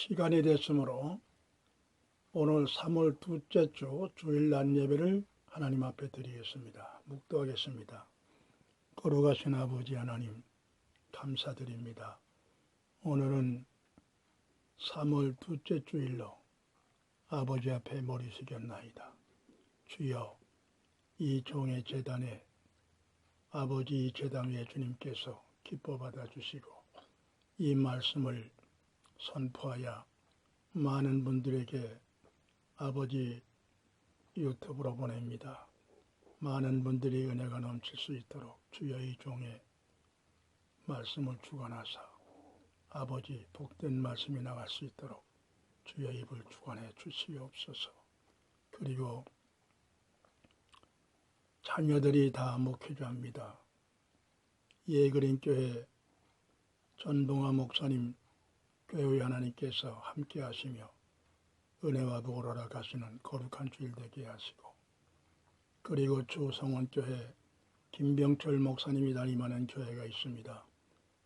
시간이 됐으므로 오늘 3월 둘째 주 주일 낮 예배를 하나님 앞에 드리겠습니다. 묵도하겠습니다. 거룩하신 아버지 하나님 감사드립니다. 오늘은 3월 둘째 주일로 아버지 앞에 머리 숙였나이다. 주여, 이 종의 제단에 아버지 이 제단 위에 주님께서 기뻐 받아주시고 이 말씀을 선포하여 많은 분들에게 아버지 유튜브로 보냅니다. 많은 분들이 은혜가 넘칠 수 있도록 주여 이 종의 말씀을 주관하사 아버지 복된 말씀이 나갈 수 있도록 주여 입을 주관해 주시옵소서. 그리고 자녀들이 다 목회자입니다. 예그린교회 전봉화 목사님 교회 하나님께서 함께 하시며 은혜와 복을 허락하시는 거룩한 주일 되게 하시고, 그리고 주성원교회 김병철 목사님이 담임하는 교회가 있습니다.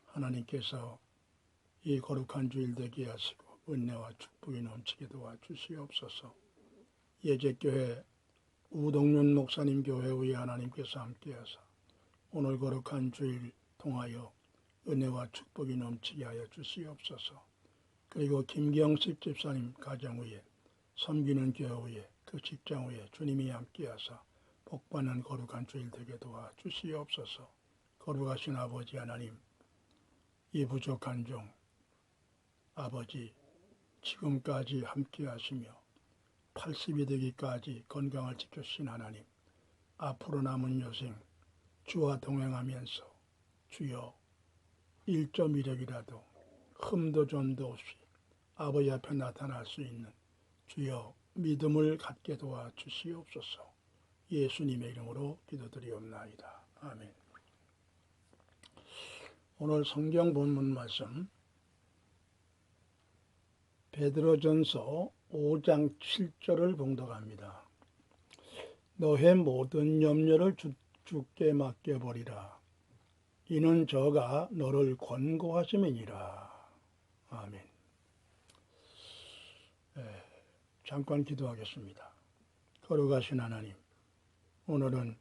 하나님께서 이 거룩한 주일 되게 하시고 은혜와 축복이 넘치게 도와주시옵소서. 예제교회 우동윤 목사님 교회의 하나님께서 함께 하사 오늘 거룩한 주일 통하여 은혜와 축복이 넘치게 하여 주시옵소서. 그리고 김경식 집사님 가정 위에 섬기는 교회 위에 그 직장 위에 주님이 함께 하사 복받는 거룩한 주일 되게 도와주시옵소서. 거룩하신 아버지 하나님, 이 부족한 종 아버지 지금까지 함께 하시며 80이 되기까지 건강을 지켜주신 하나님, 앞으로 남은 여생 주와 동행하면서 주여 1.1억이라도 흠도 점도 없이 아버지 앞에 나타날 수 있는 주여 믿음을 갖게 도와주시옵소서. 예수님의 이름으로 기도드리옵나이다. 아멘. 오늘 성경 본문 말씀 베드로전서 5장 7절을 봉독합니다. 너의 모든 염려를 주께 맡겨버리라. 이는 저가 너를 권고하심이니라. 아멘. 잠깐 기도하겠습니다. 거룩하신 하나님, 오늘은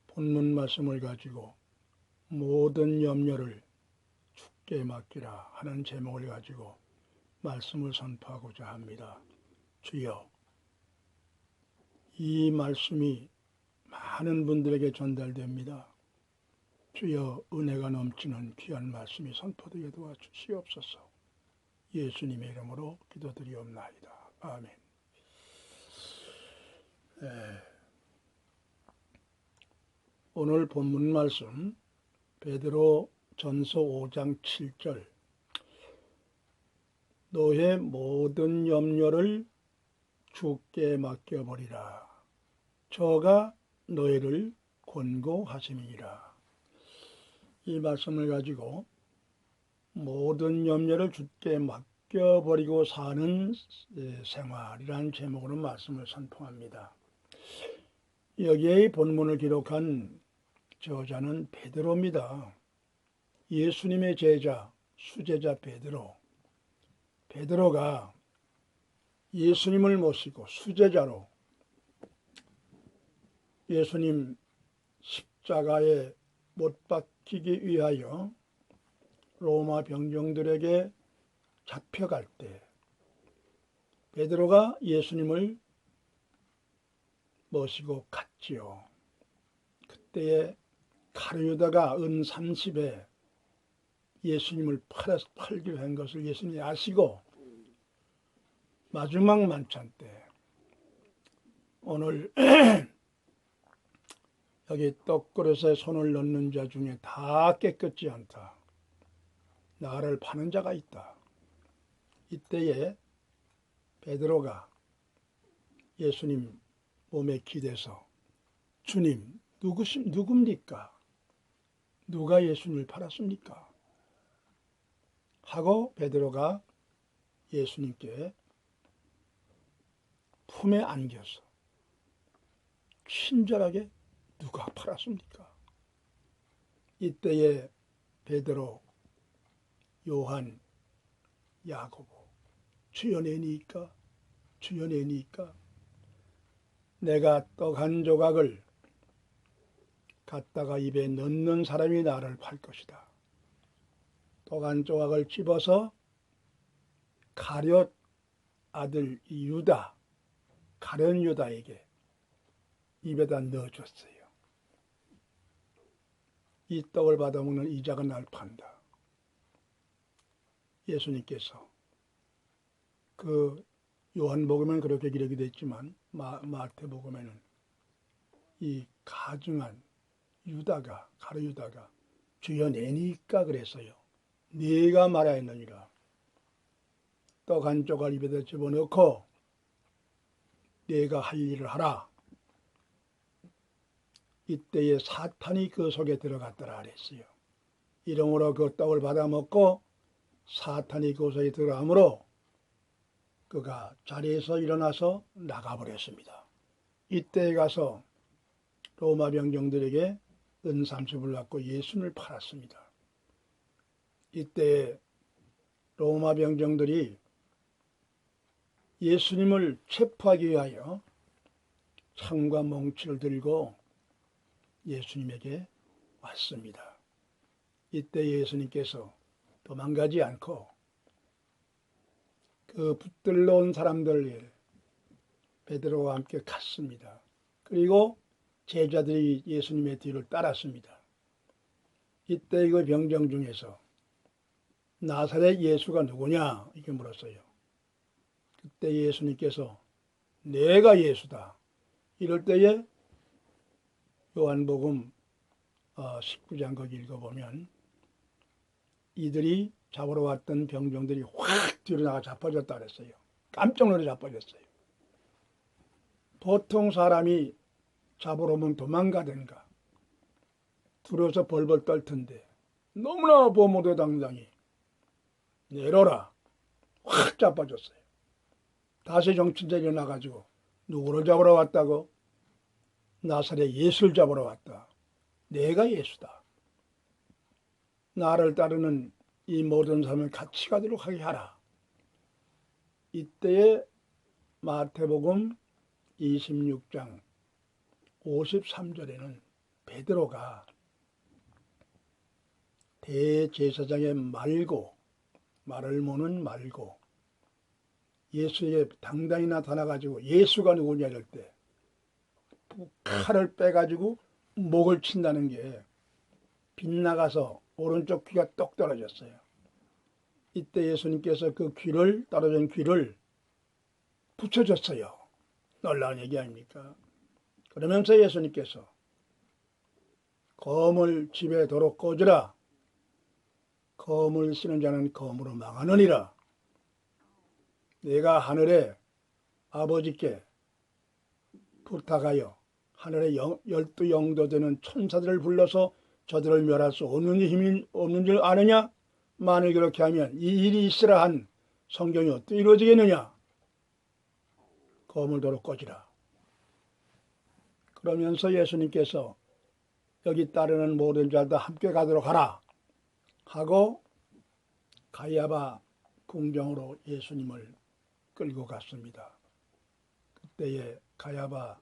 본문 말씀을 가지고 모든 염려를 주께 맡기라 하는 제목을 가지고 말씀을 선포하고자 합니다. 주여, 이 말씀이 많은 분들에게 전달됩니다. 주여, 은혜가 넘치는 귀한 말씀이 선포되게 도와주시옵소서. 예수님의 이름으로 기도드리옵나이다. 아멘. 오늘 본문 말씀 베드로 전서 5장 7절, 너의 모든 염려를 주께 맡겨버리라. 저가 너희를 권고하심이니라. 이 말씀을 가지고 모든 염려를 주께 맡겨버리고 사는 생활이라는 제목으로 말씀을 선포합니다. 여기에 본문을 기록한 저자는 베드로입니다. 예수님의 제자, 수제자 베드로. 베드로가 예수님을 모시고 수제자로 예수님 십자가에 못 박히기 위하여 로마 병정들에게 잡혀갈 때 베드로가 예수님을 모시고 갔지요. 그때에 가룟유다가 은 30에 예수님을 팔기로 한 것을 예수님이 아시고 마지막 만찬 때 오늘 여기 떡그릇에 손을 넣는 자 중에 다 깨끗지 않다. 나를 파는 자가 있다. 이때에 베드로가 예수님 몸에 기대서 주님, 누굽니까? 누가 예수님을 팔았습니까? 하고 베드로가 예수님께 품에 안겨서 친절하게 누가 팔았습니까? 이때에 베드로, 요한, 야고보, 주여 내니까, 주여 내니까 내가 떡 한 조각을 갖다가 입에 넣는 사람이 나를 팔 것이다. 떡 한 조각을 집어서 가룟 아들 유다, 가룟 유다에게 입에다 넣어줬어요. 이 떡을 받아먹는 이 자가 날 판다. 예수님께서 그 요한복음에는 그렇게 기록이 됐지만 마태복음에는 이 가증한 유다가, 가룟 유다가 주여 내니까 그랬어요. 네가 말하였느니라. 떡 한 조각 입에다 집어넣고 네가 할 일을 하라. 이때에 사탄이 그 속에 들어갔더라 그랬어요. 이러므로 그 떡을 받아먹고 사탄이 그 속에 들어가므로 그가 자리에서 일어나서 나가버렸습니다. 이때에 가서 로마 병정들에게 은 30을 갖고 예수님을 팔았습니다. 이때 로마 병정들이 예수님을 체포하기 위하여 창과 몽치를 들고 예수님에게 왔습니다. 이때 예수님께서 도망가지 않고 그 붙들러 온 사람들 베드로와 함께 갔습니다. 그리고 제자들이 예수님의 뒤를 따랐습니다. 이때 그 병정 중에서 나사렛 예수가 누구냐 이렇게 물었어요. 그때 예수님께서 내가 예수다. 이럴 때에 요한복음 19장 거기 읽어보면 이들이 잡으러 왔던 병정들이 확 뒤로 나가 자빠졌다 그랬어요. 깜짝 놀라 자빠졌어요. 보통 사람이 잡으러 오면 도망가든가 두려워서 벌벌 떨 텐데 너무나 보모도당당히 내려라 확 자빠졌어요. 다시 정신들이 일어나가지고 누구를 잡으러 왔다고? 나사렛 예수를 잡으러 왔다. 내가 예수다. 나를 따르는 이 모든 사람을 같이 가도록 하게 하라. 이때에 마태복음 26장 53절에는 베드로가 대제사장의 말을 모는 말고 예수에게 당당히 나타나가지고 예수가 누구냐 이럴 때 칼을 빼가지고 목을 친다는 게 빗나가서 오른쪽 귀가 똑 떨어졌어요. 이때 예수님께서 그 귀를 떨어진 귀를 붙여줬어요. 놀라운 얘기 아닙니까? 그러면서 예수님께서 검을 집에 도로 꽂으라. 검을 쓰는 자는 검으로 망하느니라. 내가 하늘에 아버지께 부탁하여 하늘의 12 영도 되는 천사들을 불러서 저들을 멸할 수 없는 힘이 없는 줄 아느냐? 만일 그렇게 하면 이 일이 있으라 한 성경이 어떻게 이루어지겠느냐? 검을 도로 꽂으라. 그러면서 예수님께서 여기 따르는 모든 자들 함께 가도록 하라 하고 가야바 궁정으로 예수님을 끌고 갔습니다. 그때에 가야바에서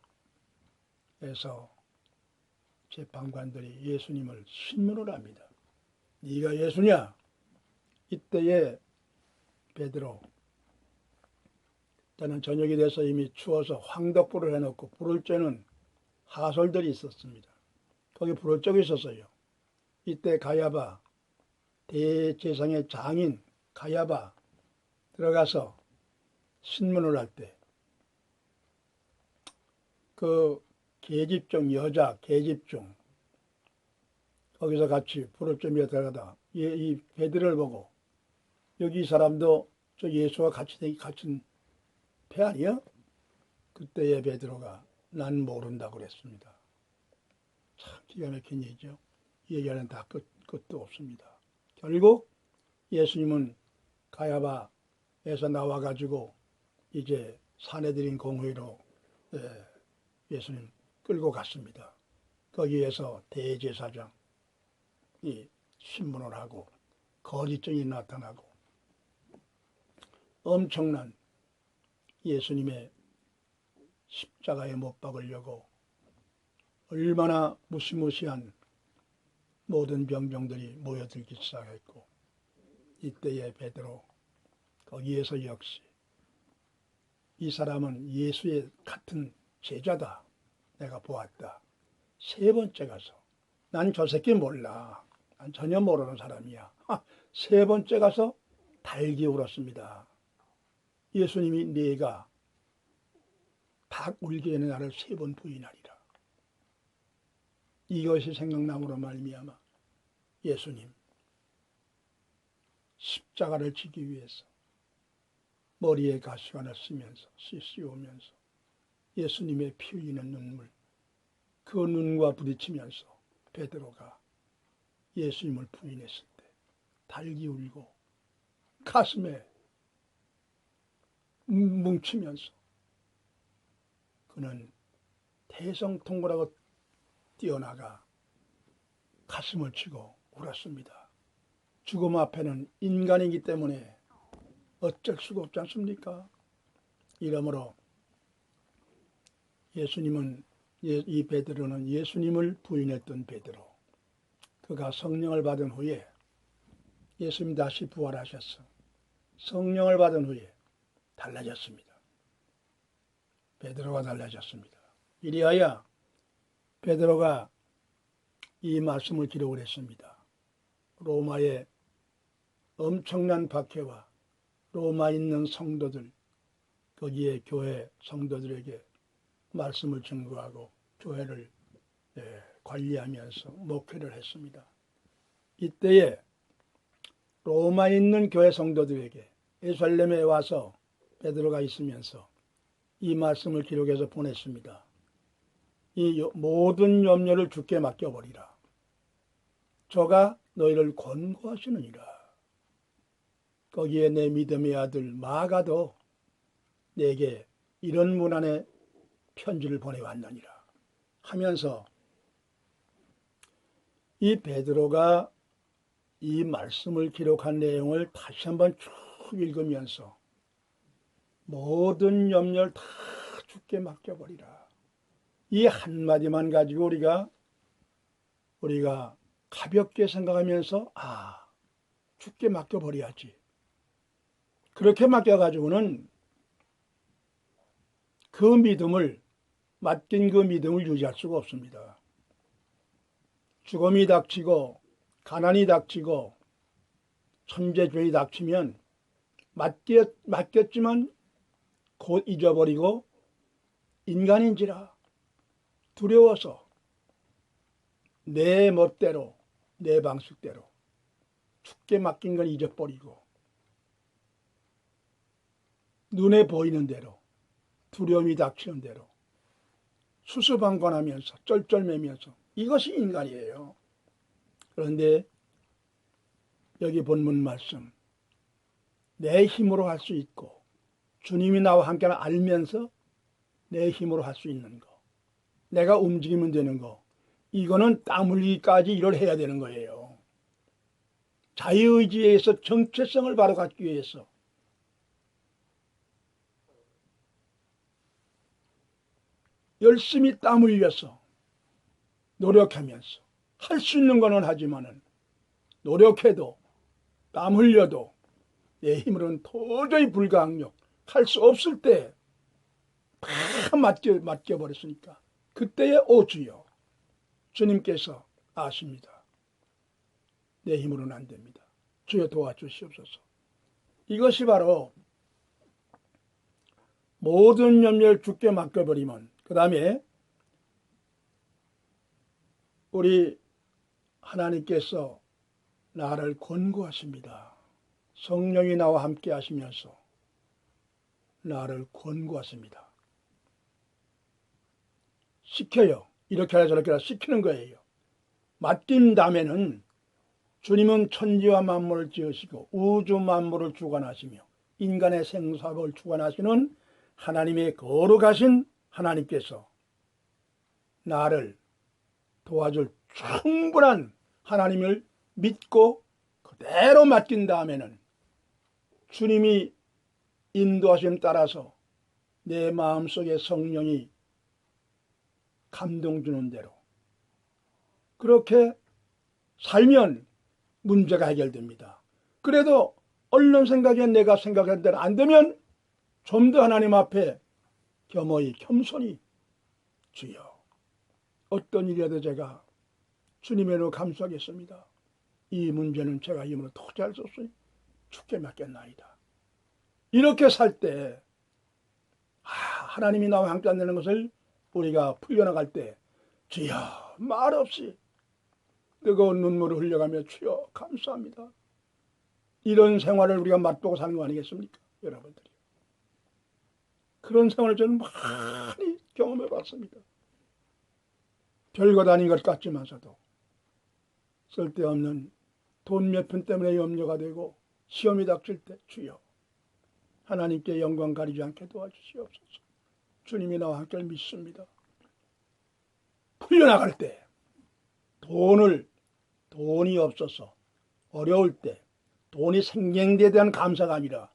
재판관들이 예수님을 신문을 합니다. 네가 예수냐? 이때에 베드로 때는 저녁이 돼서 이미 추워서 황덕불을 해놓고 불을 쬐는 하솔들이 있었습니다. 거기 불을 쬐고 있었어요. 이때 가야바 대제사장의 장인 가야바 들어가서 신문을 할 때 그 계집종 여자 계집종 거기서 같이 불을 쬐며 들어가다 이 베드로를 보고 여기 이 사람도 저 예수와 같이 갇힌 배 아니야? 그때의 베드로가 난 모른다고 그랬습니다. 참 기가 막힌 얘기죠. 이 얘기는 다 끝도 없습니다. 결국 예수님은 가야바에서 나와가지고 이제 사내들인 공회로 예수님 끌고 갔습니다. 거기에서 대제사장이 신문을 하고 거짓증이 나타나고 엄청난 예수님의 십자가에 못 박으려고 얼마나 무시무시한 모든 병정들이 모여들기 시작했고, 이때에 베드로 거기에서 역시 이 사람은 예수의 같은 제자다, 내가 보았다. 세 번째 가서, 난 저 새끼 몰라, 난 전혀 모르는 사람이야. 세 번째 가서 달기 울었습니다. 예수님이 네가 닭 울기 전에 나를 세 번 부인하리라. 이것이 생각남으로 말미암아 예수님 십자가를 지기 위해서 머리에 가시관을 쓰면서 씻으오면서 예수님의 피 흘리는 눈물, 그 눈과 부딪히면서 베드로가 예수님을 부인했을 때 달기 울고 가슴에 뭉치면서 그는 대성통곡하고 뛰어나가 가슴을 치고 울었습니다. 죽음 앞에는 인간이기 때문에 어쩔 수가 없지 않습니까? 이러므로 예수님은, 이 베드로는 예수님을 부인했던 베드로, 그가 성령을 받은 후에 예수님 다시 부활하셨어. 성령을 받은 후에 달라졌습니다. 베드로가 달라졌습니다. 이리하여 베드로가 이 말씀을 기록을 했습니다. 로마의 엄청난 박해와 로마에 있는 성도들, 거기에 교회 성도들에게 말씀을 증거하고 교회를 관리하면서 목회를 했습니다. 이때에 로마에 있는 교회 성도들에게 예루살렘에 와서 베드로가 있으면서 이 말씀을 기록해서 보냈습니다. 이 모든 염려를 주께 맡겨버리라. 저가 너희를 권고하시느니라. 거기에 내 믿음의 아들 마가도 내게 이런 문안의 편지를 보내왔느니라 하면서 이 베드로가 이 말씀을 기록한 내용을 다시 한번 쭉 읽으면서 모든 염려를 다 주께 맡겨버리라. 이 한마디만 가지고 우리가 가볍게 생각하면서 주께 맡겨버려야지. 그렇게 맡겨가지고는 맡긴 그 믿음을 유지할 수가 없습니다. 죽음이 닥치고 가난이 닥치고 천재죄이 닥치면 맡겼지만 곧 잊어버리고 인간인지라 두려워서 내 멋대로 내 방식대로 주께 맡긴 건 잊어버리고 눈에 보이는 대로 두려움이 닥치는 대로 수수방관하면서 쩔쩔매면서 이것이 인간이에요. 그런데 여기 본문 말씀, 내 힘으로 할 수 있고 주님이 나와 함께 알면서 내 힘으로 할 수 있는 거, 내가 움직이면 되는 거, 이거는 땀 흘리기까지 일을 해야 되는 거예요. 자유의지에 의해서 정체성을 바로 갖기 위해서 열심히 땀 흘려서 노력하면서 할 수 있는 거는 하지만은 노력해도 땀 흘려도 내 힘으로는 도저히 불가항력, 할 수 없을 때 다 맡겨버렸으니까 그때의 오주여 주님께서 아십니다. 내 힘으로는 안 됩니다. 주여 도와주시옵소서. 이것이 바로 모든 염려를 주께 맡겨버리면 그 다음에 우리 하나님께서 나를 권고하십니다. 성령이 나와 함께 하시면서 나를 권고하십니다. 시켜요. 이렇게 하라 저렇게 하라 시키는 거예요. 맡긴 다음에는 주님은 천지와 만물을 지으시고 우주 만물을 주관하시며 인간의 생사를 주관하시는 하나님의 거룩하신 하나님께서 나를 도와줄 충분한 하나님을 믿고 그대로 맡긴 다음에는 주님이 인도하심 따라서 내 마음속에 성령이 감동 주는 대로 그렇게 살면 문제가 해결됩니다. 그래도 얼른 생각에 내가 생각한 대로 안 되면 좀 더 하나님 앞에 겸허히 겸손히 주여 어떤 일이라도 제가 주님의 은혜로 감수하겠습니다. 이 문제는 제가 힘으로 도저히 할 수 없으니 주께 맡겼나이다. 이렇게 살 때 하나님이 나와 함께 한다는 것을 우리가 풀려나갈 때 주여 말없이 뜨거운 눈물을 흘려가며 주여 감사합니다. 이런 생활을 우리가 맛보고 사는 거 아니겠습니까? 여러분들이. 그런 생활을 저는 많이 경험해 봤습니다. 별것 아닌 것 같지만서도 쓸데없는 돈 몇 푼 때문에 염려가 되고 시험이 닥칠 때 주여 하나님께 영광 가리지 않게 도와주시옵소서. 주님이 나와 함께 믿습니다. 풀려나갈 때 돈이 없어서 어려울 때 돈이 생긴 데 대한 감사가 아니라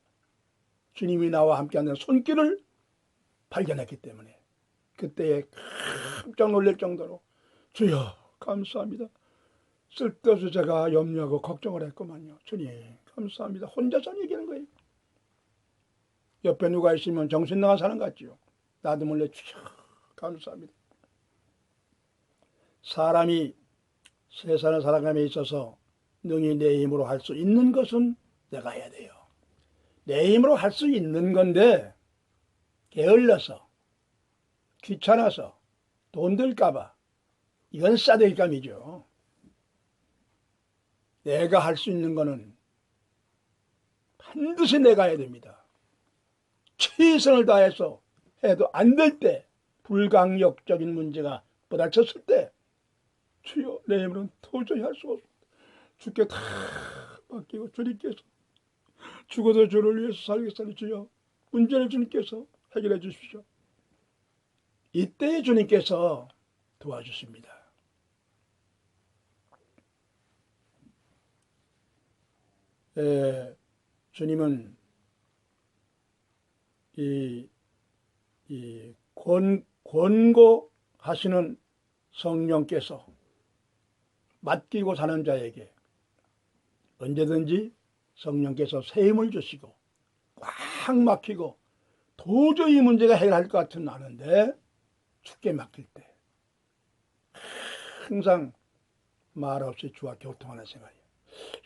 주님이 나와 함께하는 손길을 발견했기 때문에 그때에 깜짝 놀랄 정도로 주여 감사합니다. 쓸데없이 제가 염려하고 걱정을 했구만요. 주님 감사합니다. 혼자서 얘기하는 거예요. 옆에 누가 있으면 정신 나간 사람 같지요. 나도 몰래 주여 감사합니다. 사람이 세상을 살아감에 있어서 능히 내 힘으로 할 수 있는 것은 내가 해야 돼요. 내 힘으로 할 수 있는 건데 게을러서 귀찮아서 돈 들까봐 이건 싸대기감이죠. 내가 할 수 있는 거는 반드시 내가 해야 됩니다. 최선을 다해서 해도 안 될 때 불강력적인 문제가 부닥쳤을 때 주여 내 힘으로는 도저히 할 수가 없습니다. 주께 다 맡기고 주님께서 죽어도 주를 위해서 살겠사니 주여 문제를 주님께서 해결해 주십시오. 이때 주님께서 도와주십니다. 주님은 이 권고하시는 성령께서 맡기고 사는 자에게 언제든지 성령께서 새 힘을 주시고 꽉 막히고 도저히 문제가 해결할 것 같은 아는데 주께 맡길 때 항상 말없이 주와 교통하는 생활이에요.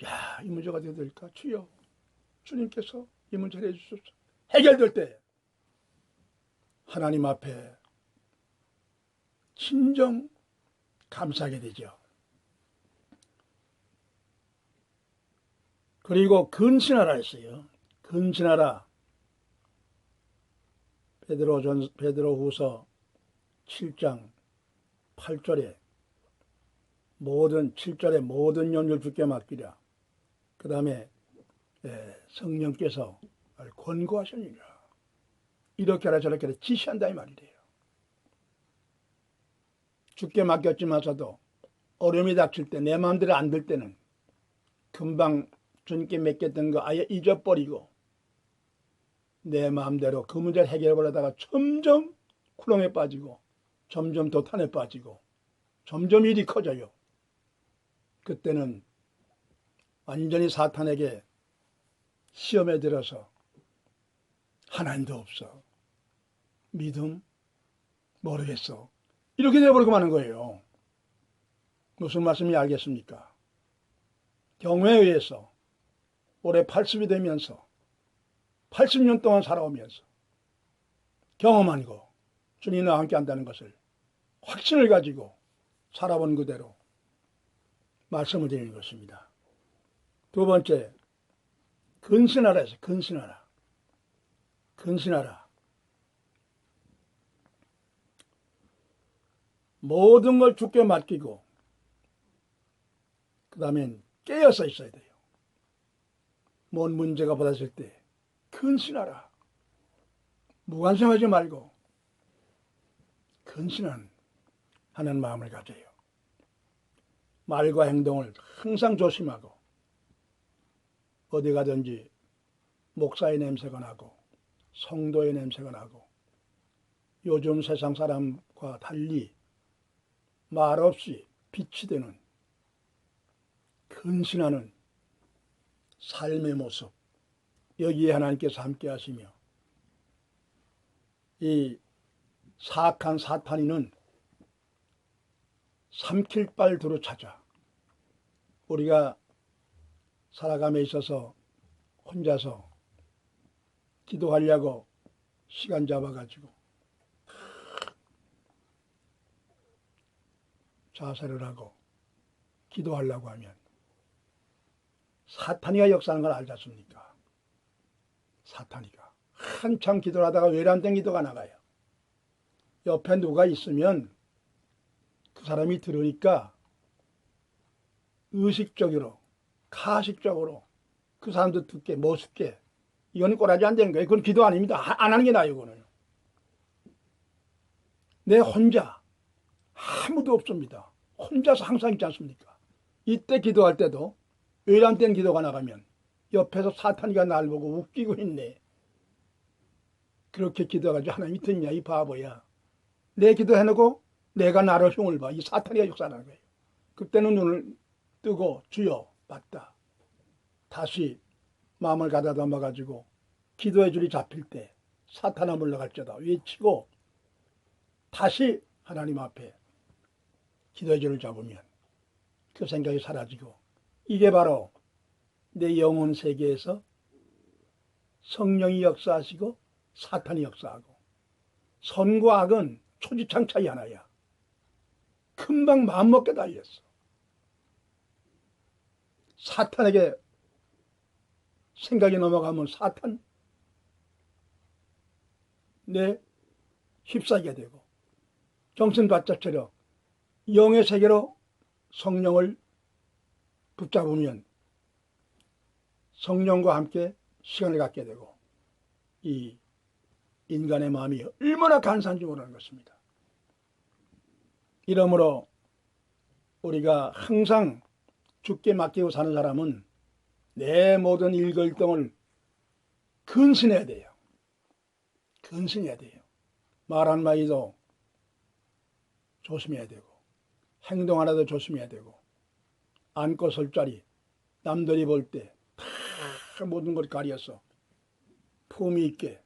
야, 이 문제가 어떻게 될까? 주여 주님께서 이 문제를 해주십시오. 해결될 때 하나님 앞에 진정 감사하게 되죠. 그리고 근신하라 했어요. 근신하라. 베드로후서 7장 8절에 7절에 모든 연을 주께 맡기라. 그 다음에 성령께서 권고하시니라. 이렇게 하라 저렇게 하라 지시한다 이 말이래요. 주께 맡겼지만서도 어려움이 닥칠 때 내 마음대로 안 될 때는 금방 주님께 맡겼던 거 아예 잊어버리고 내 마음대로 그 문제를 해결하려다가 점점 쿠렁에 빠지고 점점 도탄에 빠지고 점점 일이 커져요. 그때는 완전히 사탄에게 시험에 들어서 하나님도 없어. 믿음? 모르겠어. 이렇게 되어버리고 마는 거예요. 무슨 말씀인지 알겠습니까? 경우에 의해서 올해 80이 되면서 80년 동안 살아오면서 경험한 거 주님과 함께 한다는 것을 확신을 가지고 살아본 그대로 말씀을 드리는 것입니다. 두 번째, 근신하라 해서 근신하라. 근신하라. 모든 걸 주께 맡기고 그 다음엔 깨어서 있어야 돼요. 뭔 문제가 받았을 때 근신하라. 무관심하지 말고 근신하는 마음을 가져요. 말과 행동을 항상 조심하고 어디 가든지 목사의 냄새가 나고 성도의 냄새가 나고 요즘 세상 사람과 달리 말없이 빛이 되는 근신하는 삶의 모습, 여기에 하나님께서 함께 하시며 이 사악한 사탄이는 삼킬 발 두루 찾아 우리가 살아감에 있어서 혼자서 기도하려고 시간 잡아가지고 자세를 하고 기도하려고 하면 사탄이가 역사하는 걸 알지 않습니까? 사탄이가 한참 기도를 하다가 외람된 기도가 나가요. 옆에 누가 있으면 그 사람이 들으니까 의식적으로 가식적으로 그 사람도 듣게 머습게 이거는 꼬라지 안 되는 거예요. 그건 기도 아닙니다. 안 하는 게 나아요. 그거는 내 혼자 아무도 없습니다. 혼자서 항상 있지 않습니까? 이때 기도할 때도 외람된 기도가 나가면 옆에서 사탄이가 날 보고 웃기고 있네. 그렇게 기도해가지고 하나님이 듣냐 이 바보야. 내 기도해놓고 내가 나를 흉을 봐. 이 사탄이가 역사하는 거예요. 그때는 눈을 뜨고 주여 맞다. 다시 마음을 가다듬어가지고 기도의 줄이 잡힐 때 사탄아 물러갈지어다 외치고 다시 하나님 앞에 기도의 줄을 잡으면 그 생각이 사라지고 이게 바로 내 영혼 세계에서 성령이 역사하시고 사탄이 역사하고 선과 악은 초지창 차이 하나야. 금방 마음먹게 달렸어. 사탄에게 생각이 넘어가면 사탄 내 휩싸이게 되고 정신바짝처럼 영의 세계로 성령을 붙잡으면 성령과 함께 시간을 갖게 되고 이 인간의 마음이 얼마나 간사한지 모르는 것입니다. 이러므로 우리가 항상 주께 맡기고 사는 사람은 내 모든 일거일동을 근신해야 돼요. 근신해야 돼요. 말 한마디도 조심해야 되고 행동 하나도 조심해야 되고 앉고 설 자리 남들이 볼 때 다 모든 걸 가려서 품위 있게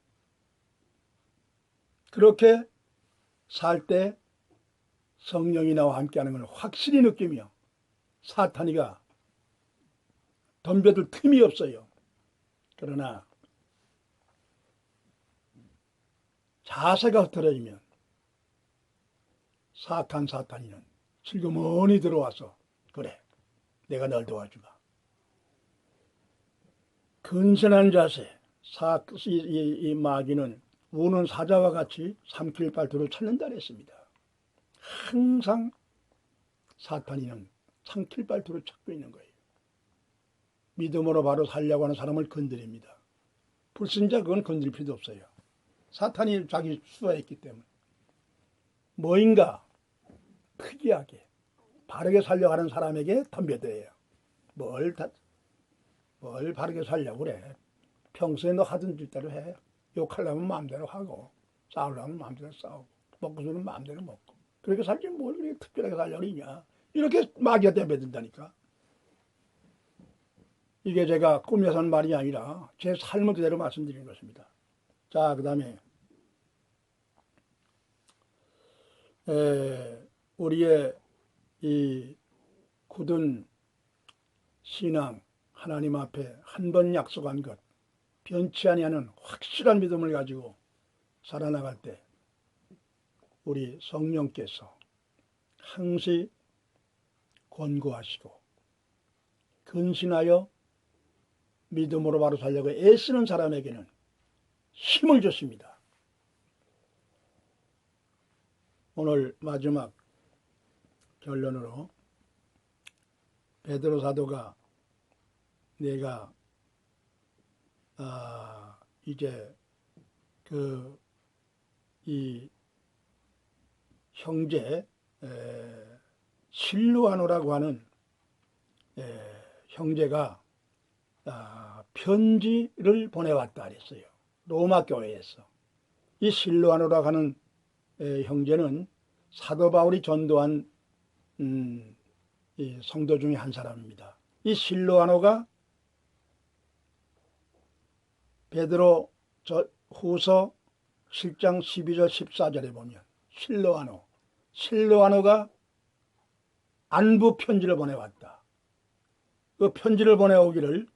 그렇게 살 때 성령이 나와 함께하는 걸 확실히 느끼며 사탄이가 덤벼들 틈이 없어요. 그러나 자세가 흐트러지면 사악한 사탄이는 슬그머니 들어와서 그래 내가 널 도와주마. 근신한 자세 이 마귀는 우는 사자와 같이 삼킬 발두루 찾는다 그랬습니다. 항상 사탄이는 삼킬 발두루 찾고 있는 거예요. 믿음으로 바로 살려고 하는 사람을 건드립니다. 불신자 그건 건드릴 필요도 없어요. 사탄이 자기 수하했기 때문에 뭐인가 바르게 살려고 하는 사람에게 덤벼들어요. 뭘 바르게 살려고 그래. 평소에 너 하던 짓대로 해. 욕하려면 마음대로 하고 싸우려면 마음대로 싸우고 먹고 싶으면 마음대로 먹고 그렇게 살지 뭘 그렇게 특별하게 살려고 그러냐. 이렇게 마귀가 덤벼든다니까. 이게 제가 꾸며서 하는 말이 아니라 제 삶을 그대로 말씀드리는 것입니다. 자, 그 다음에 우리의 이 굳은 신앙, 하나님 앞에 한 번 약속한 것, 변치 아니하는 확실한 믿음을 가지고 살아나갈 때 우리 성령께서 항시 권고하시고 근신하여 믿음으로 바로 살려고 애쓰는 사람에게는 힘을 줬습니다. 오늘 마지막 결론으로 베드로 사도가 내가 이제 이 형제 실루아노라고 하는 형제가 편지를 보내왔다 그랬어요. 로마 교회에서. 이 실로아노라고 하는 형제는 사도 바울이 전도한 이 성도 중에 한 사람입니다. 이 실로아노가 베드로 후서 7장 12절 14절에 보면 실로아노가 안부 편지를 보내왔다. 그 편지를 보내오기를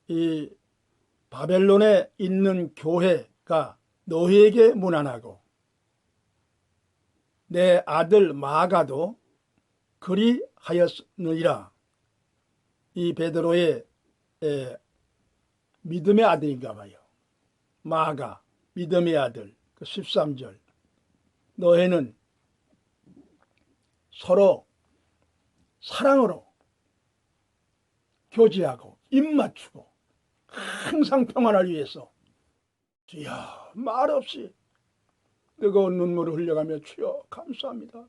이 바벨론에 있는 교회가 너희에게 문안하고 내 아들 마가도 그리하였느니라. 이 베드로의 믿음의 아들인가 봐요. 마가 믿음의 아들. 그 13절. 너희는 서로 사랑으로 교제하고 입 맞추고 항상 평안을 위해서 주여 말없이 뜨거운 눈물을 흘려가며 주여 감사합니다.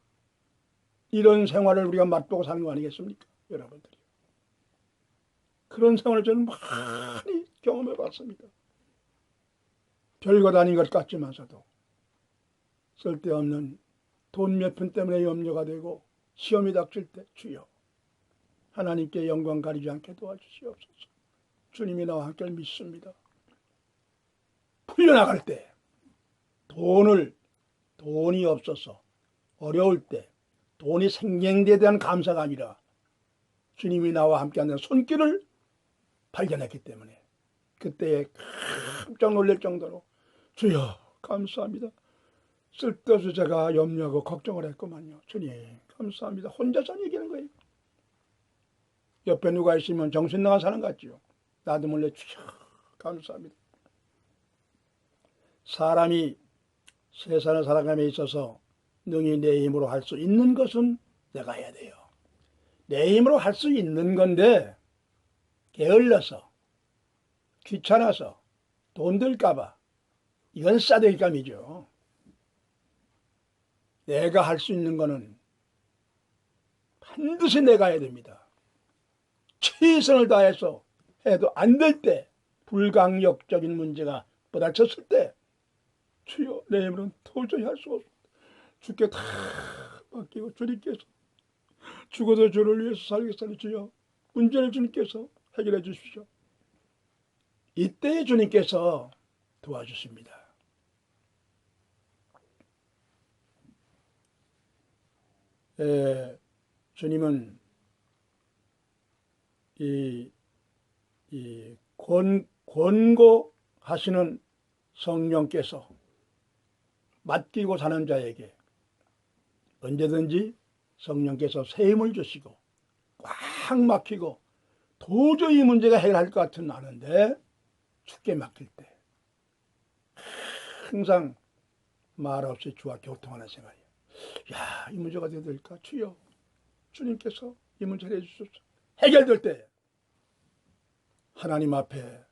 이런 생활을 우리가 맛보고 사는 거 아니겠습니까? 여러분들이. 그런 생활을 저는 많이 경험해 봤습니다. 별것 아닌 것 같지만서도 쓸데없는 돈 몇 푼 때문에 염려가 되고 시험이 닥칠 때 주여 하나님께 영광 가리지 않게 도와주시옵소서. 주님이 나와 함께 믿습니다. 풀려나갈 때 돈이 없어서 어려울 때 돈이 생긴 데에 대한 감사가 아니라 주님이 나와 함께하는 손길을 발견했기 때문에 그때에 깜짝 놀랄 정도로 주여 감사합니다. 쓸데없이 제가 염려하고 걱정을 했구만요. 주님 감사합니다. 혼자서 얘기하는 거예요. 옆에 누가 있으면 정신 나간 사람 같지요. 나도 몰래 주여 감사합니다. 사람이 세상을 살아감에 있어서 능히 내 힘으로 할 수 있는 것은 내가 해야 돼요. 내 힘으로 할 수 있는 건데 게을러서 귀찮아서 돈 들까봐 이건 싸대기감이죠. 내가 할 수 있는 거는 반드시 내가 해야 됩니다. 최선을 다해서 해도 안 될 때 불강력적인 문제가 부닥쳤을 때 주여 내 힘으로는 도저히 할 수 없어. 주께 다 맡기고 주님께서 죽어도 주를 위해서 살겠사니 주여 문제를 주님께서 해결해 주십시오. 이때 주님께서 도와주십니다. 주님은 이 권고하시는 성령께서 맡기고 사는 자에게 언제든지 성령께서 새 힘을 주시고 꽉 막히고 도저히 문제가 해결할 것 같은 아는데 죽게 막힐 때 항상 말없이 주와 교통하는 생활이에요. 야, 이 문제가 어떻게 될까? 주여 주님께서 이 문제를 해주셔서 해결될 때 하나님 앞에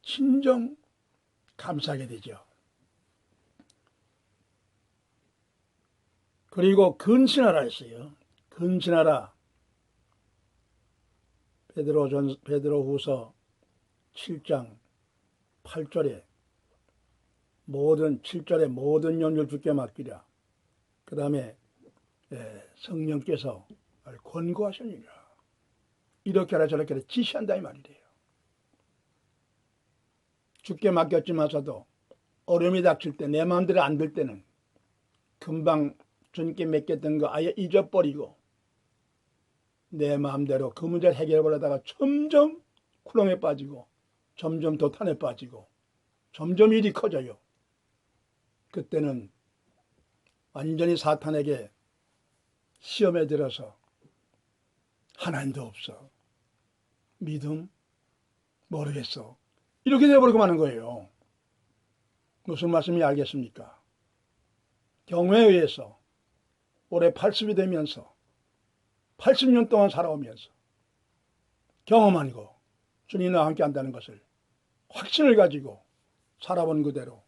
진정 감사하게 되죠. 그리고 근신하라 했어요. 근신하라. 베드로후서 7장 8절에 7절에 모든 연유를 주께 맡기라. 그 다음에 성령께서 권고하시니라. 이렇게 하라 저렇게 하라 지시한다 이 말이래요. 주께 맡겼지만서도 어려움이 닥칠 때 내 마음대로 안 될 때는 금방 주님께 맡겼던 거 아예 잊어버리고 내 마음대로 그 문제를 해결하려다가 점점 쿠렁에 빠지고 점점 도탄에 빠지고 점점 일이 커져요. 그때는 완전히 사탄에게 시험에 들어서 하나님도 없어. 믿음? 모르겠어. 이렇게 되어버리고 마는 거예요. 무슨 말씀인지 알겠습니까? 경우에 의해서 올해 80이 되면서 80년 동안 살아오면서 경험하고 주님과 함께 한다는 것을 확신을 가지고 살아본 그대로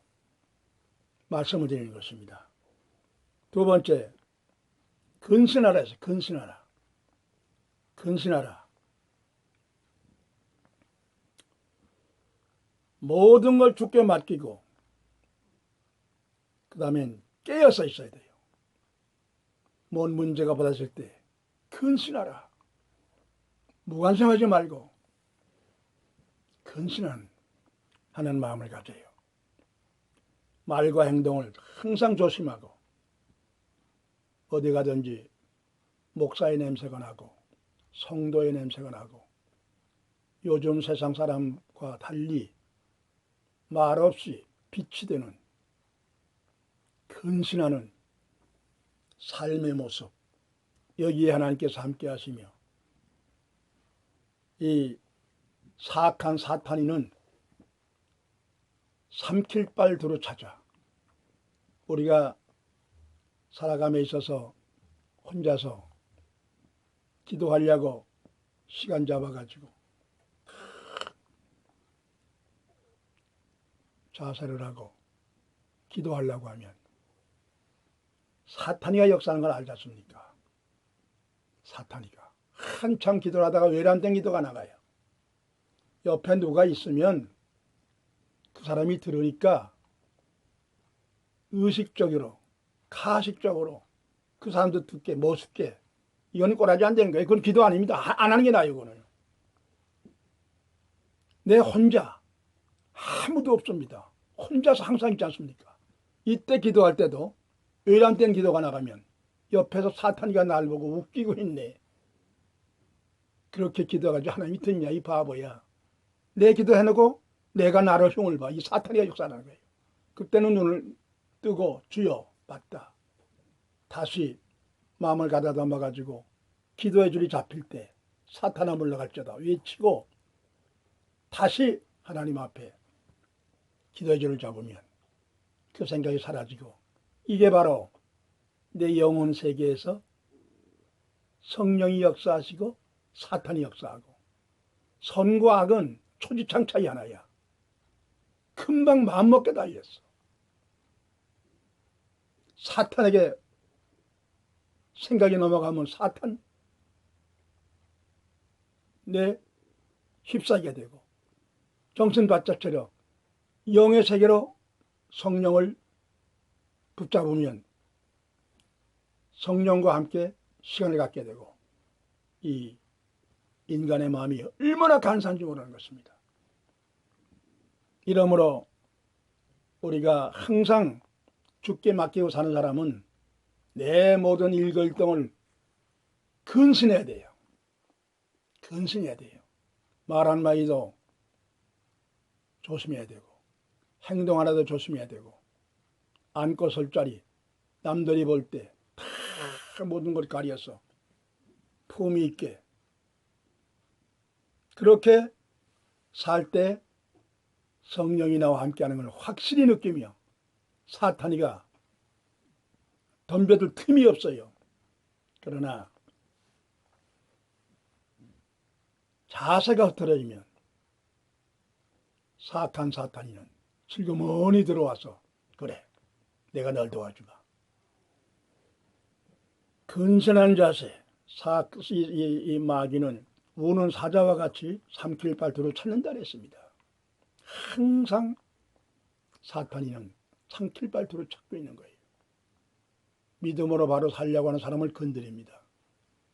말씀을 드리는 것입니다. 두 번째, 근신하라 해서 근신하라. 근신하라. 모든 걸 주께 맡기고 그 다음엔 깨어서 있어야 돼요. 뭔 문제가 받았을 때 근신하라. 무관심하지 말고 근신하는 마음을 가져요. 말과 행동을 항상 조심하고 어디 가든지 목사의 냄새가 나고 성도의 냄새가 나고 요즘 세상 사람과 달리 말없이 빛이 되는 근신하는 삶의 모습, 여기에 하나님께서 함께 하시며 이 사악한 사탄이는 삼킬 발 두루 찾아 우리가 살아감에 있어서 혼자서 기도하려고 시간 잡아가지고 자세를 하고 기도하려고 하면 사탄이가 역사하는 걸 알지 않습니까? 사탄이가 한참 기도를 하다가 외람된 기도가 나가요. 옆에 누가 있으면 그 사람이 들으니까 의식적으로 가식적으로 그 사람도 듣게 머쓱게 이건 꼬라지 안 되는 거예요. 그건 기도 아닙니다. 안 하는 게 나아요. 이거는 내 혼자 아무도 없습니다. 혼자서 항상 있지 않습니까? 이때 기도할 때도 외람된 기도가 나가면 옆에서 사탄이가 날 보고 웃기고 있네. 그렇게 기도해가지고 하나님이 듣냐 이 바보야. 내 기도해놓고 내가 나를 흉을 봐. 이 사탄이가 역사하는 거예요. 그때는 눈을 뜨고 주여 봤다. 다시 마음을 가다듬어가지고 기도의 줄이 잡힐 때 사탄아 물러갈지어다 외치고 다시 하나님 앞에 기도의 줄을 잡으면 그 생각이 사라지고 이게 바로 내 영혼 세계에서 성령이 역사하시고 사탄이 역사하고 선과 악은 초지창 차이 하나야. 금방 마음먹게 달렸어. 사탄에게 생각이 넘어가면 사탄 내 휩싸이게 되고 정신바짝처럼 영의 세계로 성령을 붙잡으면 성령과 함께 시간을 갖게 되고 이 인간의 마음이 얼마나 간사한지 모르는 것입니다. 이러므로 우리가 항상 주께 맡기고 사는 사람은 내 모든 일거일동을 근신해야 돼요. 근신해야 돼요. 말 한마디도 조심해야 되고 행동 하나도 조심해야 되고 앉고 설 자리 남들이 볼 때 다 모든 걸 가려서 품위 있게 그렇게 살 때 성령이 나와 함께하는 걸 확실히 느끼며 사탄이가 덤벼들 틈이 없어요. 그러나 자세가 흐트러지면 사악한 사탄이는 슬그머니 들어와서 그래 내가 널 도와주마. 근신한 자세 이 마귀는 우는 사자와 같이 삼킬 발두루 찾는다 그랬습니다. 항상 사탄이는 삼킬 발두루 찾고 있는 거예요. 믿음으로 바로 살려고 하는 사람을 건드립니다.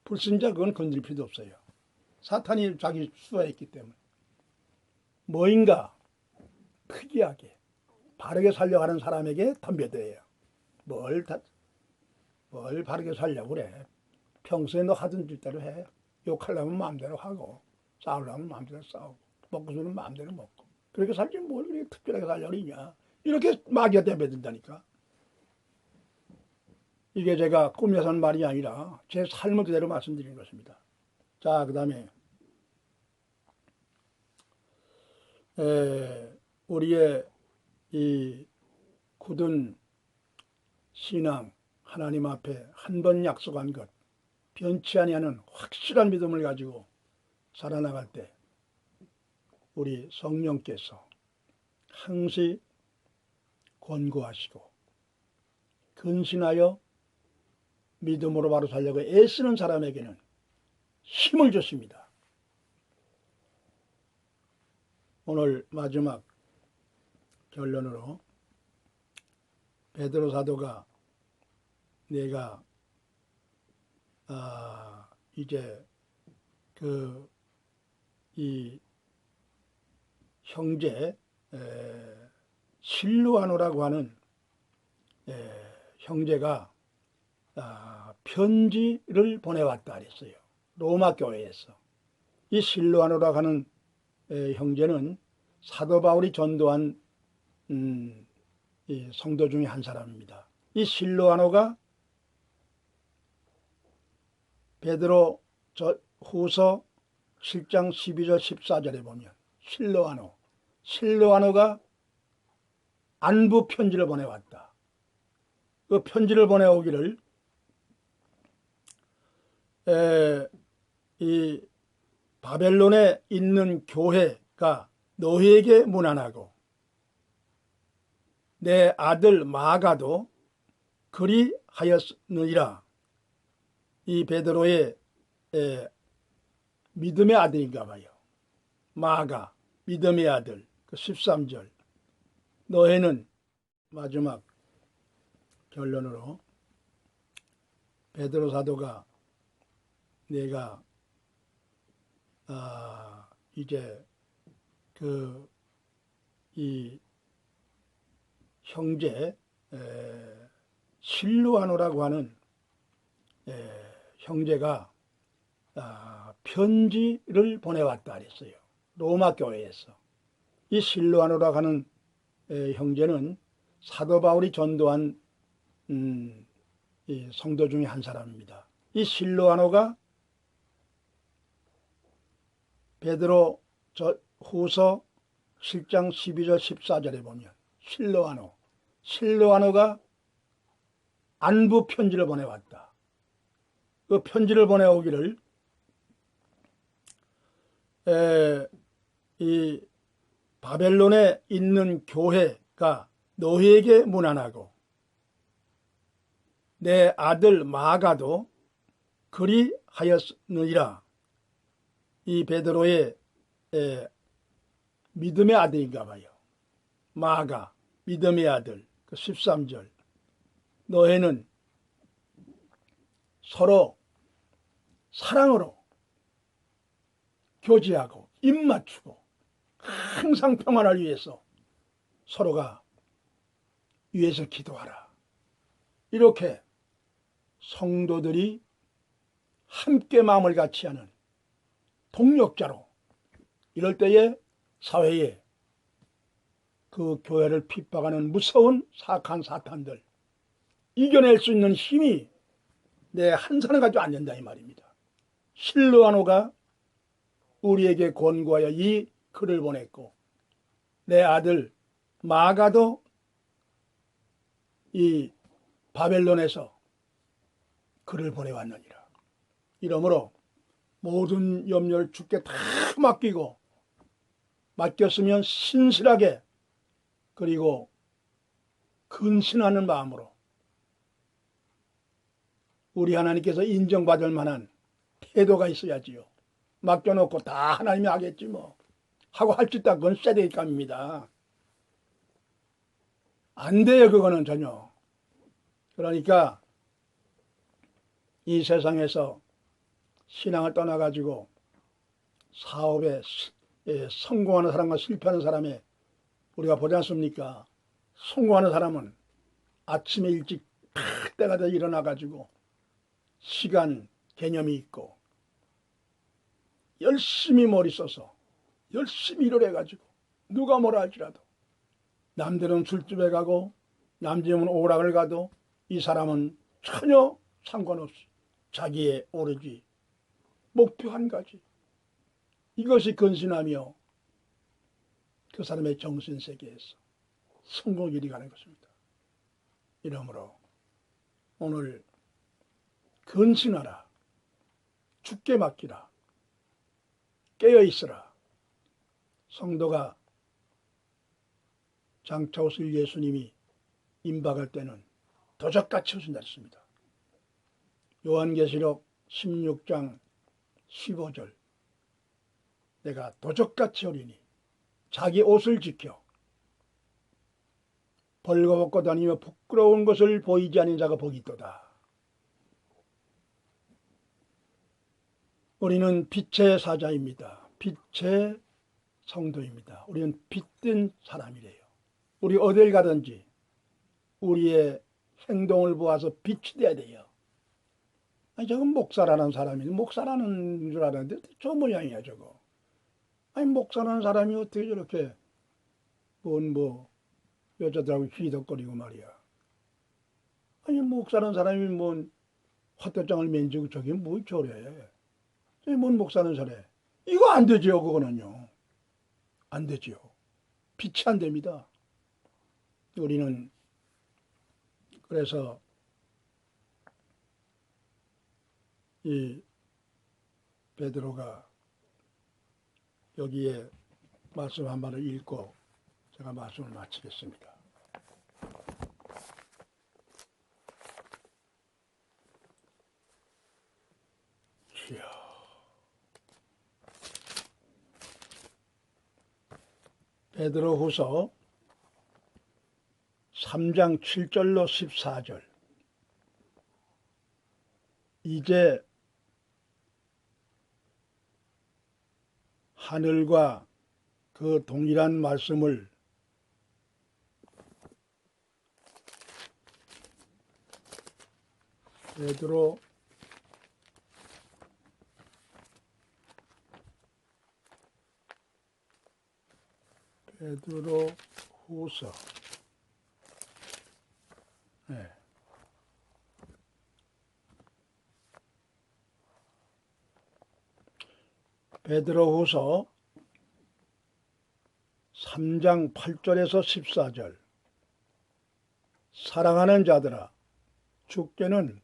불신자 그건 건드릴 필요도 없어요. 사탄이 자기 수하했기 때문에 뭐인가 특이하게 바르게 살려고 하는 사람에게 덤벼들어요. 뭘 바르게 살려고 그래. 평소에 너 하던 짓대로 해. 욕하려면 마음대로 하고 싸우려면 마음대로 싸우고 먹고 싶으면 마음대로 먹고 그렇게 살지 뭘 그렇게 특별하게 살려고 그러냐. 이렇게 마귀가 덤벼든다니까. 이게 제가 꾸며서 하는 말이 아니라 제 삶을 그대로 말씀드리는 것입니다. 자, 그 다음에 우리의 이 굳은 신앙 하나님 앞에 한 번 약속한 것 변치 아니하는 확실한 믿음을 가지고 살아나갈 때 우리 성령께서 항시 권고하시고 근신하여 믿음으로 바로 살려고 애쓰는 사람에게는 힘을 주십니다. 오늘 마지막 결론으로 베드로 사도가 내가 이제 이 형제 실루아노라고 하는 형제가 편지를 보내왔다 그랬어요. 로마 교회에서. 이 실루아노라고 하는 형제는 사도 바울이 전도한 이 성도 중에 한 사람입니다. 이 실루아노가 베드로 후서 7장 12절 14절에 보면 실루아노가 안부 편지를 보내왔다. 그 편지를 보내오기를 이 바벨론에 있는 교회가 너희에게 문안하고 내 아들 마가도 그리하였느니라. 이 베드로의 믿음의 아들인가 봐요. 마가 믿음의 아들. 13절 너희는 마지막 결론으로 베드로 사도가 내가 이제 이 형제 실루아노라고 하는 형제가 편지를 보내왔다 그랬어요. 로마 교회에서. 이 실루아노라고 하는 형제는 사도 바울이 전도한 이 성도 중에 한 사람입니다. 이 실루아노가 베드로 후서 7장 12절 14절에 보면 실루아노가 안부 편지를 보내왔다. 그 편지를 보내오기를 이 바벨론에 있는 교회가 너희에게 문안하고 내 아들 마가도 그리하였느니라. 이 베드로의 믿음의 아들인가 봐요. 마가 믿음의 아들. 13절 너희는 서로 사랑으로 교제하고 입맞추고 항상 평안을 위해서 서로가 위해서 기도하라. 이렇게 성도들이 함께 마음을 같이 하는 동력자로 이럴 때에 사회에 그 교회를 핍박하는 무서운 사악한 사탄들 이겨낼 수 있는 힘이 내 한 사람 가지고 안 된다 이 말입니다. 실루아노가 우리에게 권고하여 이 글을 보냈고 내 아들 마가도 이 바벨론에서 글을 보내왔느니라. 이러므로 모든 염려를 주께 다 맡겼으면 신실하게 그리고 근신하는 마음으로 우리 하나님께서 인정받을 만한 태도가 있어야지요. 맡겨놓고 다 하나님이 하겠지 뭐 하고 할 수 있다. 그건 쇠대감입니다. 안 돼요. 그거는 전혀. 그러니까 이 세상에서 신앙을 떠나가지고 사업에 성공하는 사람과 실패하는 사람에 우리가 보지 않습니까? 성공하는 사람은 아침에 일찍 때가 돼 일어나가지고 시간 개념이 있고 열심히 머리 써서 열심히 일을 해가지고 누가 뭐라 할지라도 남들은 술집에 가고 남들은 오락을 가도 이 사람은 전혀 상관없이 자기의 오로지 목표 한 가지 이것이 근신하며 그 사람의 정신세계에서 성공을 이루어가는 것입니다. 이러므로 오늘 근신하라, 죽게 맡기라, 깨어있으라. 성도가 장차 오실 예수님이 임박할 때는 도적같이 오신다 했습니다. 요한계시록 16장 15절 내가 도적같이 오리니 자기 옷을 지켜 벌거벗고 다니며 부끄러운 것을 보이지 않는 자가 복이 있도다. 우리는 빛의 사자입니다. 빛의 성도입니다. 우리는 빛된 사람이래요. 우리 어딜 가든지 우리의 행동을 보아서 빛이 돼야 돼요. 아니, 저건 목사라는 사람이, 목사라는 줄 알았는데 저 모양이야, 저거. 아니, 목사라는 사람이 어떻게 저렇게, 여자들하고 휘덕거리고 말이야. 아니, 목사라는 사람이 화대장을 맨지고 저게 뭐 저래. 저게 뭔 목사는 저래. 이거 안 되지요, 그거는요. 안 되지요. 빛이 안 됩니다. 우리는, 그래서, 이 베드로가 여기에 말씀 한 말을 읽고 제가 말씀을 마치겠습니다. 주여. 베드로후서 3장 7절로 14절. 이제 하늘과 그 동일한 말씀을 베드로 후서 네. 베드로후서 3장 8절에서 14절. 사랑하는 자들아, 주께는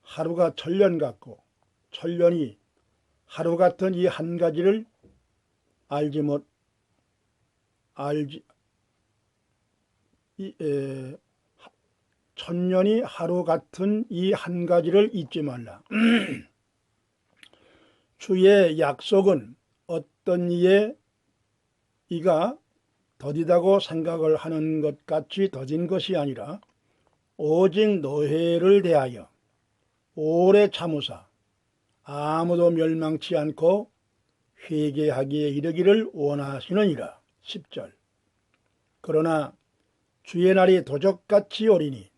하루가 천년 같고 천년이 하루 같은 이 한 가지를 천년이 하루 같은 이 한 가지를 잊지 말라. 주의 약속은 어떤 이에 이가 더디다고 생각을 하는 것 같이 더딘 것이 아니라 오직 너희를 대하여 오래 참으사 아무도 멸망치 않고 회개하기에 이르기를 원하시느니라. 10절. 그러나 주의 날이 도적같이 오리니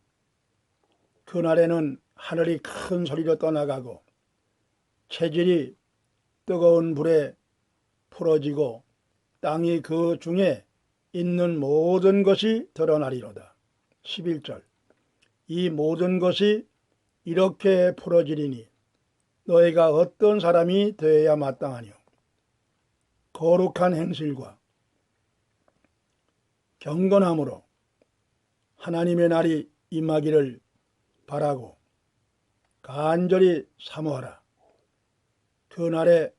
그날에는 하늘이 큰 소리로 떠나가고 체질이 뜨거운 불에 풀어지고 땅이 그 중에 있는 모든 것이 드러나리로다. 11절. 이 모든 것이 이렇게 풀어지리니 너희가 어떤 사람이 되어야 마땅하뇨. 거룩한 행실과 경건함으로 하나님의 날이 임하기를 바라고 간절히 사모하라. 그 날에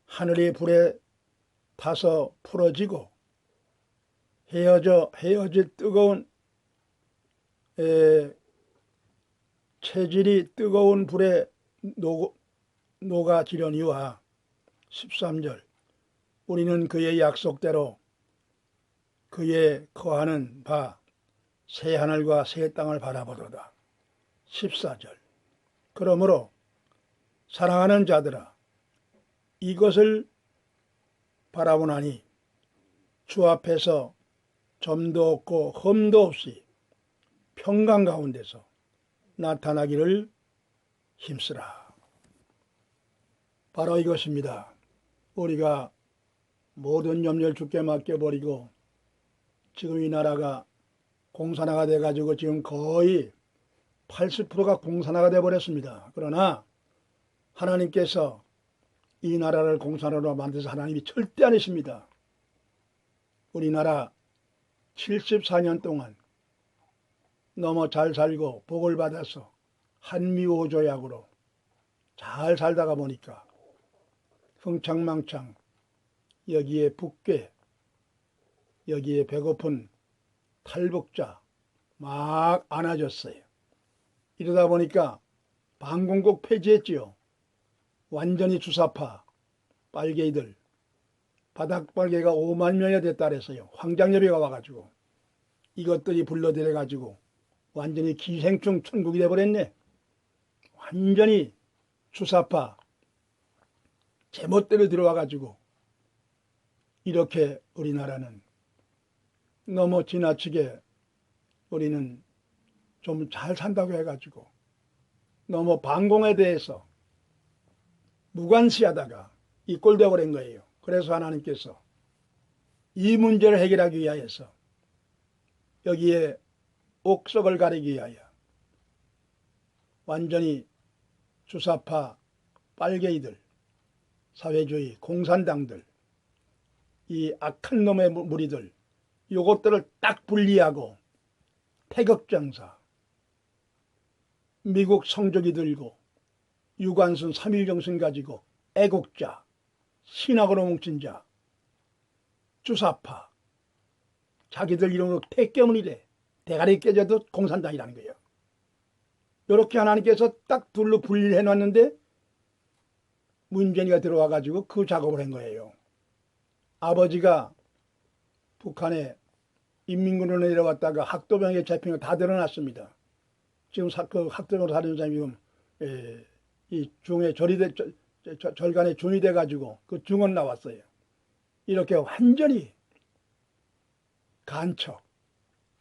하늘이 불에 타서 풀어지고 헤어질 뜨거운 체질이 뜨거운 불에 녹아지려니와. 13절. 우리는 그의 약속대로 그의 거하는 바 새 하늘과 새 땅을 바라보도다. 14절. 그러므로 사랑하는 자들아, 이것을 바라보나니 주 앞에서 점도 없고 흠도 없이 평강 가운데서 나타나기를 힘쓰라. 바로 이것입니다. 우리가 모든 염려를 주께 맡겨버리고 지금 이 나라가 공산화가 돼가지고 지금 거의 80%가 공산화가 돼버렸습니다. 그러나 하나님께서 이 나라를 공산화로 만드셔서 하나님이 절대 아니십니다. 우리나라 74년 동안 너무 잘 살고 복을 받아서 한미오조약으로 잘 살다가 보니까 흥청망청 여기에 붓게 여기에 배고픈 탈북자 막 안아줬어요. 이러다 보니까 방공국 폐지했지요. 완전히 주사파 빨개이들 바닥빨개가 5만 명이 됐다 그랬어요. 황장열이가 와가지고 이것들이 불러들여 가지고 완전히 기생충 천국이 돼버렸네. 완전히 주사파 제멋대로 들어와 가지고 이렇게 우리나라는 너무 지나치게 우리는 좀 잘 산다고 해가지고 너무 방공에 대해서 무관시하다가 이 꼴 되어버린 거예요. 그래서 하나님께서 이 문제를 해결하기 위하여서 여기에 옥석을 가리기 위하여 완전히 주사파 빨갱이들, 사회주의, 공산당들, 이 악한 놈의 무리들 요것들을 딱 분리하고 태극장사, 미국 성적이 들고 유관순 3.1정신 가지고 애국자, 신학으로 뭉친 자, 주사파, 자기들 이름으로 태깨문이래. 대가리 깨져도 공산당이라는 거예요. 이렇게 하나님께서 딱 둘로 분리해 놨는데 문재인이가 들어와 가지고 그 작업을 한 거예요. 아버지가 북한에 인민군으로 내려왔다가 학도병에 잡힌 거 다 드러났습니다. 지금 그 학도병으로 사는 사람이 지금 이 중에 절간에 준이 돼 가지고 그 중원 나왔어요. 이렇게 완전히 간첩,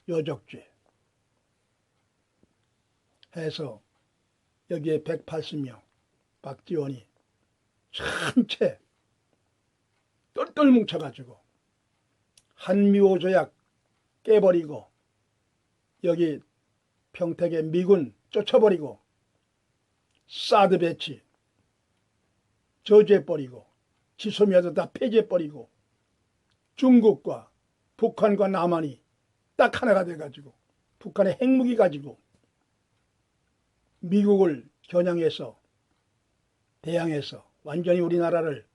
여적죄 해서 여기에 180명 박지원이 전체 똘똘 뭉쳐가지고 한미호 조약 깨버리고 여기 평택의 미군 쫓아버리고 사드 배치 저지해버리고 지소미아도 다 폐지해버리고 중국과 북한과 남한이 딱 하나가 돼가지고 북한의 핵무기 가지고 미국을 겨냥해서 대항해서 완전히 우리나라를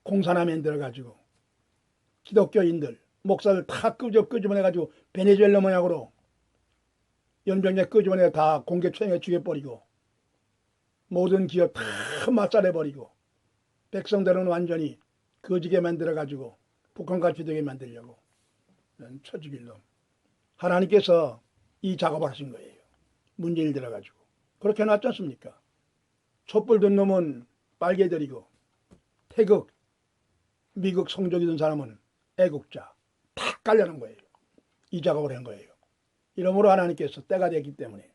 공산화 만들어가지고 기독교인들 목사들 다 끄집어내가지고 베네수엘라 모양으로 연병제 끄집어내가 다 공개처형에 죽여버리고 모든 기업 다 맞살해버리고 백성들은 완전히 거지게 만들어가지고 북한같이 되게 만들려고 처죽일 놈. 하나님께서 이 작업을 하신 거예요. 문제를 들어가지고 그렇게 해놨지 않습니까? 촛불 든 놈은 빨개들이고 태극 미국 성적이 든 사람은 애국자 다 깔려는 거예요. 이 작업을 한 거예요. 이러므로 하나님께서 때가 됐기 때문에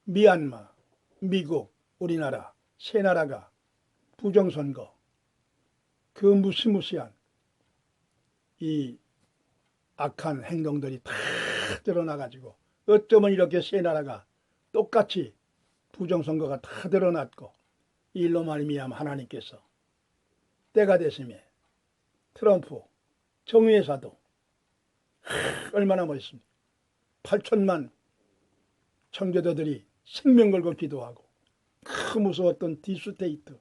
미얀마, 미국, 우리나라 세 나라가 부정선거 그 무시무시한 이 악한 행동들이 다 드러나가지고 어쩌면 이렇게 세 나라가 똑같이 부정선거가 다 드러났고 이 일로 말미암아 하나님께서 때가 됐으며 트럼프 정의회사도 얼마나 멋있습니까? 8천만 청교도들이 생명 걸고 기도하고 그 무서웠던 디스테이트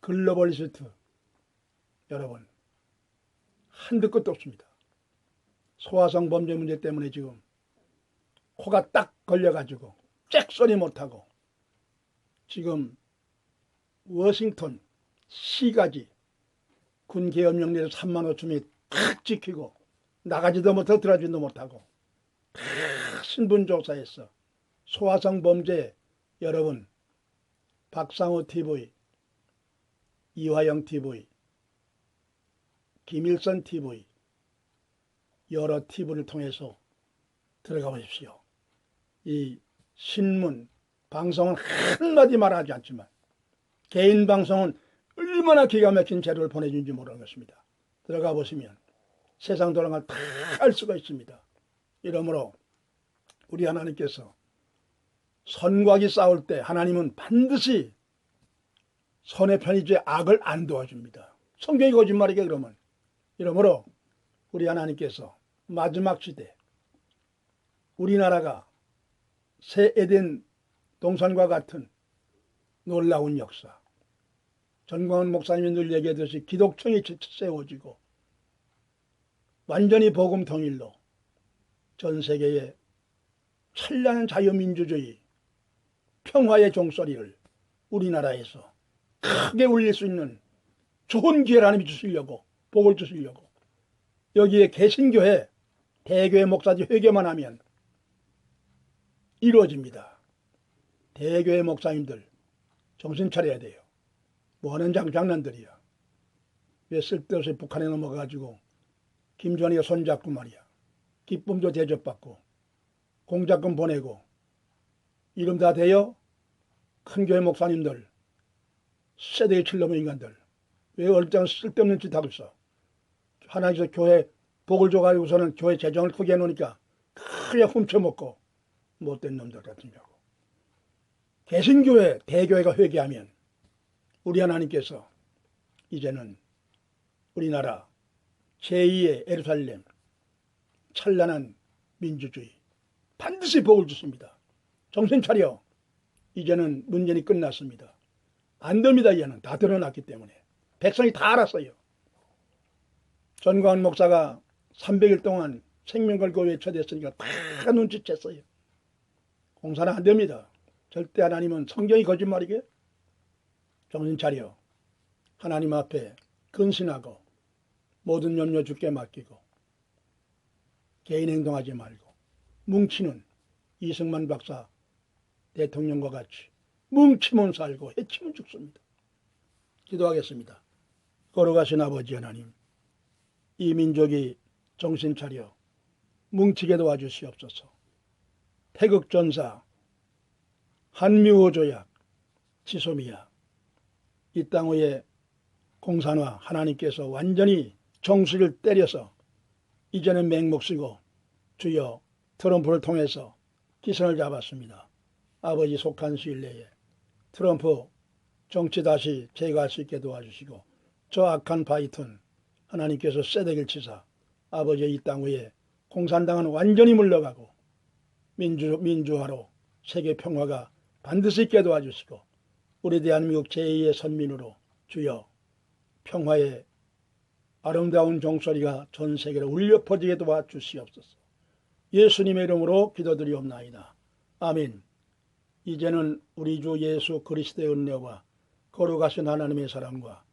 글로벌리스트 여러분 한두 끝도 없습니다. 소아성 범죄 문제 때문에 지금 코가 딱 걸려가지고 잭소리 못하고 지금 워싱턴 시가지 군계엄령 내에서 3만 5천명이 탁 지키고 나가지도 못하고 들어가지도 못하고 다 신분조사했어. 소아성 범죄 여러분 박상호 TV, 이화영 TV, 김일선 TV 여러 TV를 통해서 들어가 보십시오. 이 신문, 방송은 한마디 말하지 않지만 개인 방송은 얼마나 기가 막힌 자료를 보내준지 모르는 것입니다. 들어가 보시면 세상 돌아가는 다 알 수가 있습니다. 이러므로 우리 하나님께서 선과 악이 싸울 때 하나님은 반드시 선의 편이지 악을 안 도와줍니다. 성경이 거짓말이게 그러면. 이러므로 우리 하나님께서 마지막 시대 우리나라가 새 에덴 동산과 같은 놀라운 역사 전광훈 목사님이 늘 얘기하듯이 기독청이 세워지고 완전히 복음 통일로 전 세계에 찬란한 자유민주주의 평화의 종소리를 우리나라에서 크게 울릴 수 있는 좋은 기회를 하나님이 주시려고 복을 주시려고 여기에 개신교회 대교회 목사들이 회개만 하면 이루어집니다. 대교회 목사님들 정신 차려야 돼요. 뭐하는 장난들이야. 왜 쓸데없이 북한에 넘어가가지고 김정은이가 손잡고 말이야. 기쁨도 대접받고 공작금 보내고 이름 다 돼요? 큰 교회 목사님들, 세대에 칠놈의 인간들 왜 얼짱 쓸데없는 짓 하고 있어? 하나님께서 교회 복을 줘가지고서는 교회 재정을 크게 해놓으니까 크게 훔쳐먹고 못된 놈들 같으냐고. 개신교회, 대교회가 회개하면 우리 하나님께서 이제는 우리나라 제2의 예루살렘 찬란한 민주주의 반드시 복을 주십니다. 정신 차려. 이제는 문제는 끝났습니다. 안 됩니다. 이제는 다 드러났기 때문에. 백성이 다 알았어요. 전광훈 목사가 300일 동안 생명 걸고 외쳐댔으니까 다 눈치챘어요. 공사는 안 됩니다. 절대 하나님은 성경이 거짓말이게? 정신 차려. 하나님 앞에 근신하고 모든 염려 주께 맡기고 개인 행동하지 말고 뭉치는 이승만 박사 대통령과 같이 뭉치면 살고 해치면 죽습니다. 기도하겠습니다. 걸어가신 아버지 하나님, 이 민족이 정신 차려 뭉치게 도와주시옵소서. 태극전사, 한미호조약, 지소미아, 이 땅 위에 공산화 하나님께서 완전히 정수를 때려서 이제는 맹목 쓰고 주여 트럼프를 통해서 기선을 잡았습니다. 아버지 속한 시일 내에 트럼프 정치 다시 제거할 수 있게 도와주시고 저 악한 바이튼 하나님께서 쇠대기를 치사 아버지의 이 땅 위에 공산당은 완전히 물러가고 민주화로 세계 평화가 반드시 있게 도와주시고 우리 대한민국 제2의 선민으로 주여 평화의 아름다운 종소리가 전 세계로 울려 퍼지게 도와주시옵소서. 예수님의 이름으로 기도드리옵나이다. 아멘. 이제는 우리 주 예수 그리스도의 은혜와 거룩하신 하나님의 사랑과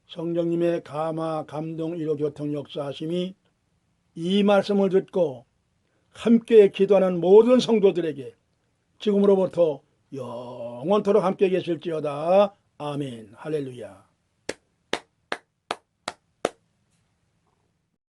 성령님의 감화 감동 위로 교통 역사하심이 이 말씀을 듣고 함께 기도하는 모든 성도들에게 지금으로부터 영원토록 함께 계실지어다. 아멘. 할렐루야.